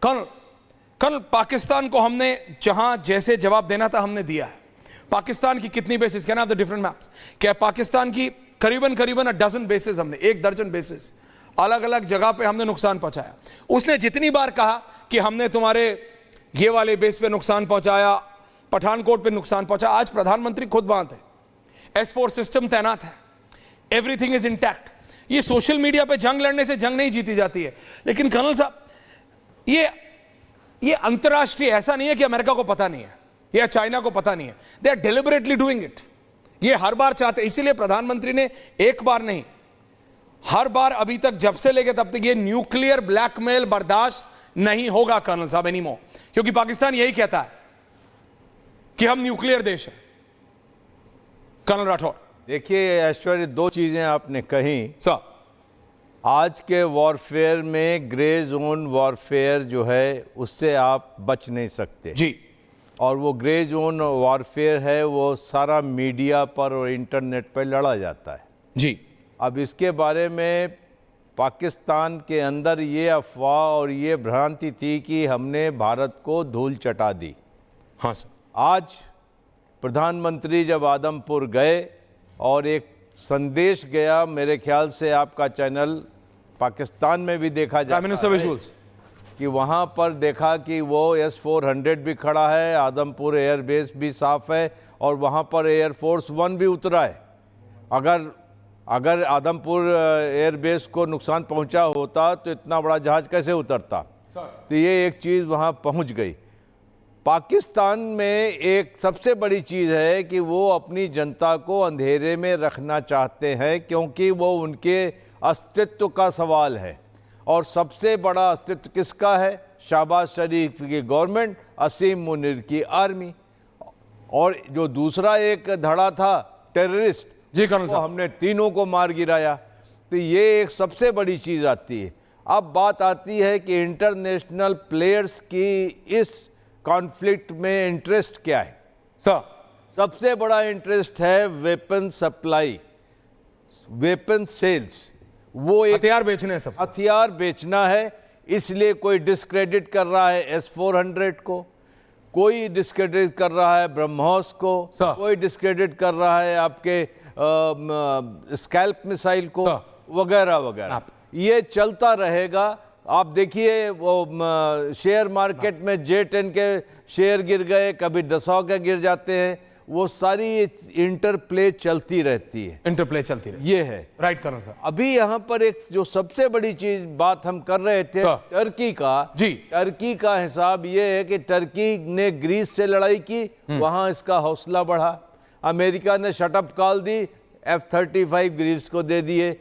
कल पाकिस्तान को हमने जहां जैसे जवाब देना था हमने दिया है। पाकिस्तान की कितनी basis, can have the different maps, क्या पाकिस्तान की करीबन 12 बेसिस, हमने 1 दर्जन बेसिस अलग अलग जगह पे हमने नुकसान पहुंचाया। उसने जितनी बार कहा कि हमने तुम्हारे ये वाले बेस पे नुकसान पहुंचाया, पठानकोट पे नुकसान पहुंचा, आज प्रधानमंत्री खुद वहां थे, S4 सिस्टम तैनात है, एवरीथिंग इज इंटैक्ट। ये सोशल मीडिया पे जंग लड़ने से जंग नहीं जीती जाती है। लेकिन कर्नल साहब, ये अंतरराष्ट्रीय, ऐसा नहीं है कि अमेरिका को पता नहीं है या चाइना को पता नहीं है, they are deliberately doing it. ये हर बार चाहते, इसीलिए प्रधानमंत्री ने एक बार नहीं, हर बार अभी तक, जब से लेके तब तक, ये न्यूक्लियर ब्लैकमेल बर्दाश्त नहीं होगा कर्नल साहब एनीमोर, क्योंकि पाकिस्तान यही कहता है कि हम न्यूक्लियर देश हैं। कर्नल राठौर, देखिए ऐश्वर्य, 2 चीजें आपने कही सर। आज के वॉरफेयर में ग्रे जोन वॉरफेयर जो है उससे आप बच नहीं सकते जी, और वो ग्रे जोन वॉरफेयर है वो सारा मीडिया पर और इंटरनेट पर लड़ा जाता है जी। अब इसके बारे में पाकिस्तान के अंदर ये अफवाह और ये भ्रांति थी कि हमने भारत को धूल चटा दी। हाँ सर। आज प्रधानमंत्री जब आदमपुर गए और एक संदेश गया, मेरे ख्याल से आपका चैनल पाकिस्तान में भी देखा जाता है कि वहाँ पर देखा कि वो S-400 भी खड़ा है, आदमपुर एयरबेस भी साफ है और वहाँ पर एयरफोर्स 1 भी उतरा है। अगर आदमपुर एयरबेस को नुकसान पहुँचा होता तो इतना बड़ा जहाज कैसे उतरता? तो ये एक चीज़ वहाँ पहुँच गई। पाकिस्तान में एक सबसे बड़ी चीज़ है कि वो अपनी जनता को अंधेरे में रखना चाहते हैं, क्योंकि वो उनके अस्तित्व का सवाल है। और सबसे बड़ा अस्तित्व किसका है? शहबाज शरीफ की गवर्नमेंट, असीम मुनीर की आर्मी, और जो दूसरा एक धड़ा था टेररिस्ट, जी कर्नल साहब, हमने तीनों को मार गिराया। तो ये एक सबसे बड़ी चीज़ आती है। अब बात आती है कि इंटरनेशनल प्लेयर्स की इस कॉन्फ्लिक्ट में इंटरेस्ट क्या है? सर, सबसे बड़ा इंटरेस्ट है वेपन सप्लाई, वेपन सेल्स। वो एक हथियार बेचने, सब हथियार बेचना है। इसलिए कोई डिस्क्रेडिट कर रहा है S-400 को, कोई डिस्क्रेडिट कर रहा है ब्रह्मोस को, कोई डिस्क्रेडिट कर रहा है आपके स्कैल्प मिसाइल को, वगैरह वगैरह। ये चलता रहेगा। आप देखिए वो शेयर मार्केट में J10 के शेयर गिर गए, कभी दसों के गिर जाते हैं। वो सारी इंटरप्ले चलती रहती है, इंटरप्ले चलती रहती है। ये है राइट कर्नल साहब। अभी यहाँ पर एक जो सबसे बड़ी चीज बात हम कर रहे थे टर्की का, जी, टर्की का हिसाब ये है कि टर्की ने ग्रीस से लड़ाई की, वहां इसका हौसला बढ़ा। अमेरिका ने शटअप कॉल दी, F-35 ग्रीस को दे दिए।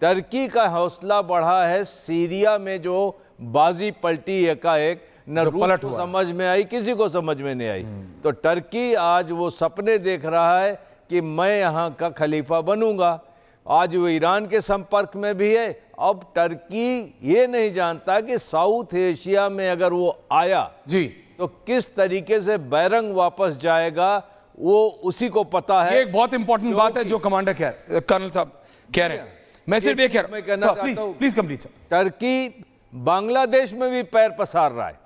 टर्की का हौसला बढ़ा है। सीरिया में जो बाजी पलटी एकाएक, न रूस को समझ में आई, किसी को समझ में नहीं आई। तो टर्की आज वो सपने देख रहा है कि मैं यहाँ का खलीफा बनूंगा। आज वो ईरान के संपर्क में भी है। अब टर्की ये नहीं जानता कि साउथ एशिया में अगर वो आया जी तो किस तरीके से बैरंग वापस जाएगा, वो उसी को पता है। ये एक बहुत इंपॉर्टेंट बात है जो कमांडर कर्नल साहब कह रहे हैं। मैं सिर्फ ये कह रहा हूं, please complete sir. Turkey Bangladesh में भी पैर पसार रहा है।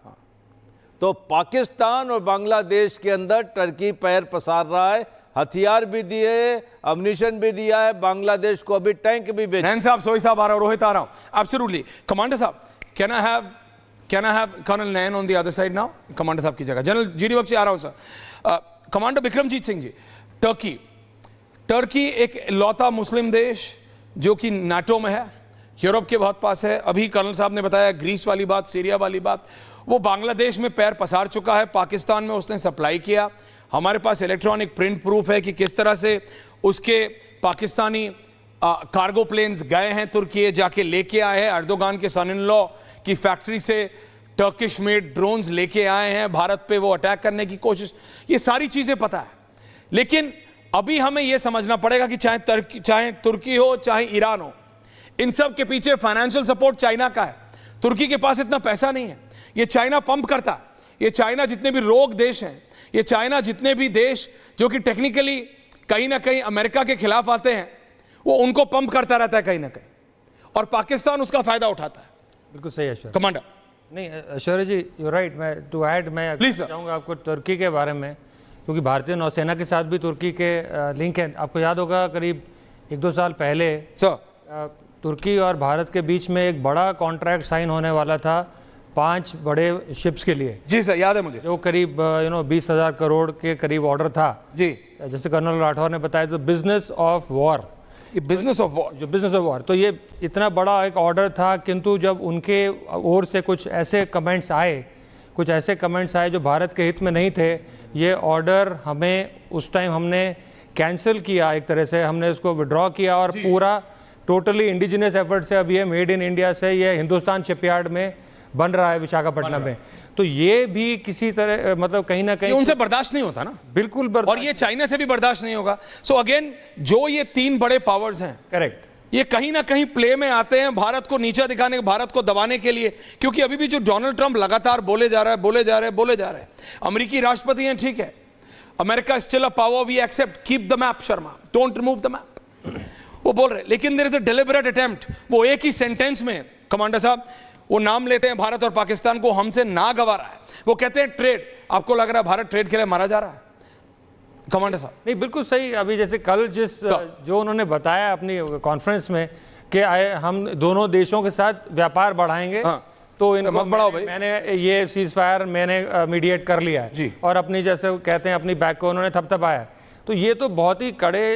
तो पाकिस्तान और बांग्लादेश के अंदर टर्की पैर पसार रहा है। हथियार भी दिए, अम्युनिशन भी दिया है, बांग्लादेश को अभी टैंक भी भेजे। नैन साहब, सोई साहब आ रहा हूं, रोहित आ रहा हूं। एब्सोल्युटली कमांडर साहब, can I have colonel Nain on the other side now? Commander साहब की जगह जनरल GD बख्शी आ रहा हूं sir. Commander Bikramjit Singh ji, Turkey एक इकलौता मुस्लिम देश जो कि नाटो में है, यूरोप के बहुत पास है। अभी कर्नल साहब ने बताया ग्रीस वाली बात, सीरिया वाली बात, वो बांग्लादेश में पैर पसार चुका है, पाकिस्तान में उसने सप्लाई किया। हमारे पास इलेक्ट्रॉनिक प्रिंट प्रूफ है कि किस तरह से उसके पाकिस्तानी कार्गो प्लेन्स गए हैं तुर्की, जाके लेके आए हैं। अर्दोगान के सन इन लॉ की फैक्ट्री से टर्किश मेड ड्रोन्स लेके आए हैं भारत पे, वो अटैक करने की कोशिश। ये सारी चीजें पता है, लेकिन अभी हमें यह समझना पड़ेगा कि चाहे तुर्की हो चाहे ईरान हो, इन सब के पीछे फाइनेंशियल सपोर्ट चाइना का है। तुर्की के पास इतना पैसा नहीं है, ये चाइना पंप करता है। ये चाइना जितने भी रोग देश हैं, ये चाइना जितने भी देश जो कि टेक्निकली कहीं ना कहीं अमेरिका के खिलाफ आते हैं, वो उनको पंप करता रहता है कहीं ना कहीं, और पाकिस्तान उसका फायदा उठाता है। बिल्कुल सही है कमांडर। नहीं ऐश्वर्या जी, यू राइट। मैं टू ऐड, मैं Please, sir. चाहूँगा आपको तुर्की के बारे में, क्योंकि भारतीय नौसेना के साथ भी तुर्की के लिंक हैं। आपको याद होगा करीब 1-2 साल पहले सर तुर्की और भारत के बीच में एक बड़ा कॉन्ट्रैक्ट साइन होने वाला था 5 बड़े शिप्स के लिए, जी सर, याद है मुझे। जो करीब 20,000 करोड़ के करीब ऑर्डर था। जी, जैसे कर्नल राठौर ने बताया, तो बिजनेस ऑफ वॉर, ये बिजनेस ऑफ वॉर, जो बिजनेस ऑफ वॉर, तो ये इतना बड़ा एक ऑर्डर था। किंतु जब उनके ओर से कुछ ऐसे कमेंट्स आए जो भारत के हित में नहीं थे, ये ऑर्डर हमें उस टाइम हमने कैंसिल किया, एक तरह से हमने इसको विड्रॉ किया, और पूरा टोटली इंडिजिनियस एफर्ट से अब ये मेड इन इंडिया से ये हिंदुस्तान शिपयार्ड में बन रहा है, विशाखापट्टनम में। तो ये भी किसी तरह मतलब कहीं ना कहीं उनसे बर्दाश्त नहीं होता ना, बिल्कुल और ये चाइना से भी बर्दाश्त नहीं होगा। सो अगेन, जो ये 3 बड़े पावर्स हैं, करेक्ट, ये कहीं ना कहीं प्ले में आते हैं भारत को नीचा दिखाने, भारत को दबाने के लिए। क्योंकि अभी भी जो डोनाल्ड ट्रंप लगातार बोले जा रहा है, अमेरिकी राष्ट्रपति हैं, ठीक है, America still a power, we accept, keep the map Sharma, don't remove the map, वो बोल रहे। लेकिन there is a deliberate attempt, वो एक ही सेंटेंस में कमांडर साहब वो नाम लेते हैं भारत और पाकिस्तान को, हमसे ना गवारा है। वो कहते हैं ट्रेड, आपको लग रहा है भारत ट्रेड के लिए मारा जा रहा है कमांडर साहब? नहीं, बिल्कुल सही। अभी जैसे कल जो उन्होंने बताया अपनी कॉन्फ्रेंस में कि हम दोनों देशों के साथ व्यापार बढ़ाएंगे, तो इनको मत बढ़ाओ भाई। मैंने ये सीज फायर मैंने मीडिएट कर लिया है जी। और अपनी, जैसे वो कहते हैं, अपनी बैक को उन्होंने थपथपाया। तो ये तो बहुत ही कड़े,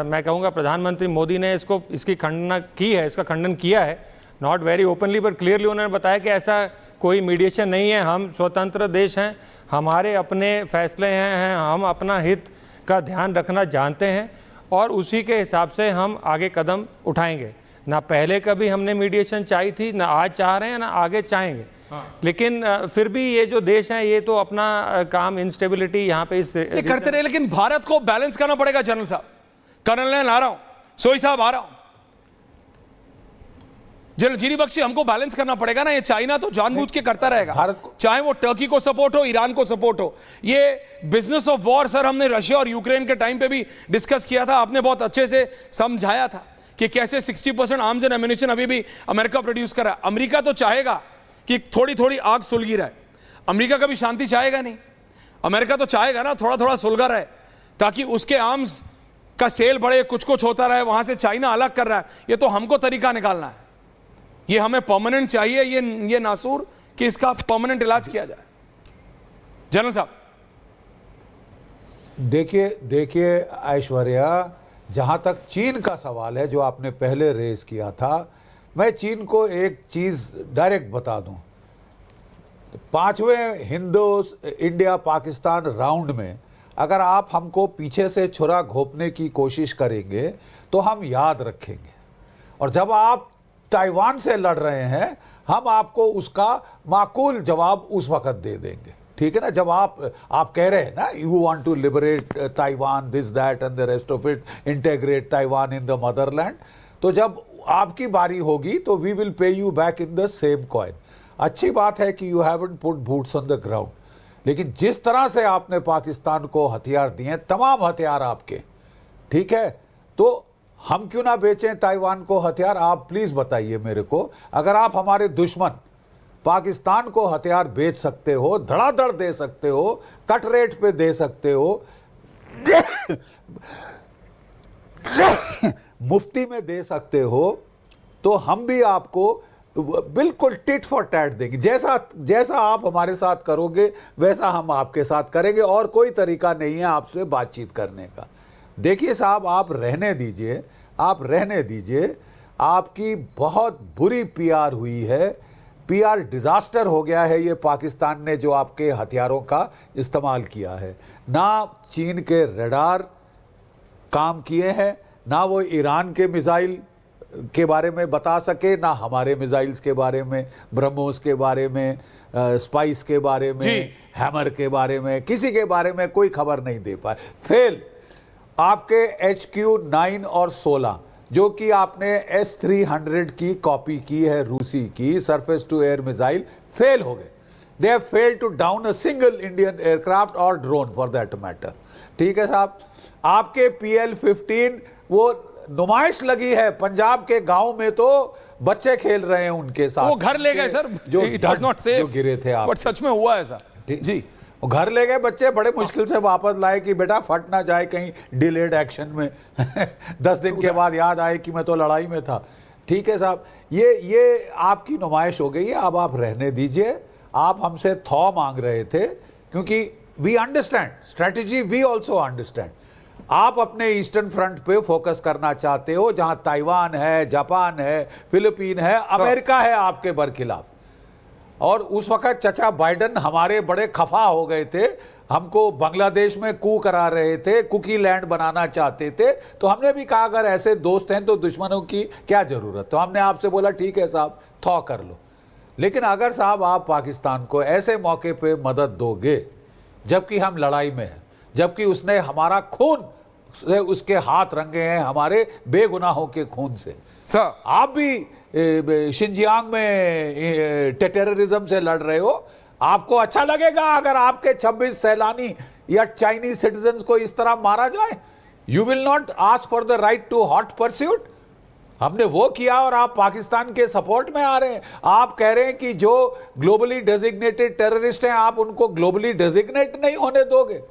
मैं कहूँगा प्रधानमंत्री मोदी ने इसकी इसका खंडन किया है, not very openly but clearly. उन्होंने बताया कि ऐसा कोई मीडिएशन नहीं है, हम स्वतंत्र देश हैं, हमारे अपने फैसले हैं, हम अपना हित का ध्यान रखना जानते हैं, और उसी के हिसाब से हम आगे कदम उठाएंगे। ना पहले कभी हमने मीडिएशन चाही थी, ना आज चाह रहे हैं, ना आगे चाहेंगे। लेकिन फिर भी ये जो देश हैं, ये तो अपना काम, इंस्टेबिलिटी यहाँ पे ये करते रहे। लेकिन भारत को बैलेंस करना पड़ेगा जनरल साहब। कर्नल आ रहा हूं, सोई साहब आ रहा हूं, जनरल जीरी बख्शी, हमको बैलेंस करना पड़ेगा ना। ये चाइना तो जानबूझ के करता रहेगा, भारत को, चाहे वो टर्की को सपोर्ट हो, ईरान को सपोर्ट हो। ये बिजनेस ऑफ वॉर सर, हमने रशिया और यूक्रेन के टाइम पे भी डिस्कस किया था, आपने बहुत अच्छे से समझाया था कि कैसे 60% आर्म्स एंड एम्युनिशन अभी भी अमेरिका प्रोड्यूस कर रहा है। अमेरिका तो चाहेगा कि थोड़ी थोड़ी आग सुलगी रहे, अमेरिका कभी शांति चाहेगा नहीं। अमेरिका तो चाहेगा ना थोड़ा थोड़ा सुलगा रहे, ताकि उसके आर्म्स का सेल बढ़े, कुछ कुछ होता रहे। वहां से चाइना अलग कर रहा है, ये तो हमको तरीका निकालना है। ये हमें परमानेंट चाहिए, ये नासूर, कि इसका परमानेंट इलाज किया जाए। जनरल साहब देखिए ऐश्वर्या, जहां तक चीन का सवाल है जो आपने पहले रेज किया था, मैं चीन को एक चीज डायरेक्ट बता दूं। 5वें इंडिया पाकिस्तान राउंड में अगर आप हमको पीछे से छुरा घोंपने की कोशिश करेंगे तो हम याद रखेंगे, और जब आप ताइवान से लड़ रहे हैं, हम आपको उसका माकूल जवाब उस वक्त दे देंगे, ठीक है ना। जब आप कह रहे हैं ना, you want to liberate Taiwan, this that and the rest of it, integrate Taiwan in the motherland, तो जब आपकी बारी होगी तो we will pay you back in the same coin. अच्छी बात है कि you haven't put boots on the ground, लेकिन जिस तरह से आपने पाकिस्तान को हथियार दिए, तमाम हथियार आपके, ठीक है, तो हम क्यों ना बेचें ताइवान को हथियार? आप प्लीज बताइए मेरे को, अगर आप हमारे दुश्मन पाकिस्तान को हथियार बेच सकते हो, धड़ाधड़ दे सकते हो, कट रेट पे दे सकते हो, मुफ्ती में दे सकते हो, तो हम भी आपको बिल्कुल टिट फॉर टैट देंगे। जैसा आप हमारे साथ करोगे वैसा हम आपके साथ करेंगे, और कोई तरीका नहीं है आपसे बातचीत करने का। देखिए साहब, आप रहने दीजिए, आपकी बहुत बुरी पीआर हुई है, पीआर डिजास्टर हो गया है ये पाकिस्तान ने जो आपके हथियारों का इस्तेमाल किया है। ना चीन के रडार काम किए हैं, ना वो ईरान के मिसाइल के बारे में बता सके, ना हमारे मिसाइल्स के बारे में, ब्रह्मोस के बारे में, स्पाइस के बारे में, हैमर के बारे में, किसी के बारे में कोई खबर नहीं दे पाए। फेल आपके HQ-9 और 16 जो कि आपने S-300 की कॉपी की है, रूसी की surface to air missile, fail हो गए। They have failed to down a single Indian aircraft और ड्रोन फॉर दैट मैटर, ठीक है साहब। आपके PL-15 वो नुमाइश लगी है पंजाब के गांव में, तो बच्चे खेल रहे हैं उनके साथ। वो घर ले गए सर, जो इट वाज नॉट सेफ, जो गिरे थे आप, बट सच में हुआ ऐसा जी। वो घर ले गए बच्चे, बड़े मुश्किल से वापस लाए कि बेटा फट ना जाए कहीं डिलेड एक्शन में 10 दिन के बाद याद आए कि मैं तो लड़ाई में था। ठीक है साहब, ये आपकी नुमाइश हो गई है, अब आप रहने दीजिए। आप हमसे थॉ मांग रहे थे क्योंकि we understand strategy, we also understand. आप अपने ईस्टर्न फ्रंट पे फोकस करना चाहते हो, जहां ताइवान है, जापान है, फिलीपीन है, अमेरिका है आपके बरखिलाफ। और उस वक्त चचा बाइडन हमारे बड़े खफा हो गए थे, हमको बांग्लादेश में कू करा रहे थे, कुकी लैंड बनाना चाहते थे। तो हमने भी कहा अगर ऐसे दोस्त हैं तो दुश्मनों की क्या जरूरत। तो हमने आपसे बोला ठीक है साहब, थॉ कर लो। लेकिन अगर साहब आप पाकिस्तान को ऐसे मौके पे मदद दोगे जबकि हम लड़ाई में हैं, जबकि उसने हमारा खून से उसके हाथ रंगे हैं, हमारे बेगुनाहों के खून से। सर आप भी शिनजियांग में टेररिज्म से लड़ रहे हो, आपको अच्छा लगेगा अगर आपके 26 सैलानी या चाइनीज सिटीजन्स को इस तरह मारा जाए? You will not ask for the right to hot pursuit. हमने वो किया और आप पाकिस्तान के सपोर्ट में आ रहे हैं। आप कह रहे हैं कि जो ग्लोबली डेजिग्नेटेड टेररिस्ट हैं आप उनको ग्लोबली डेजिग्नेट नहीं होने दोगे।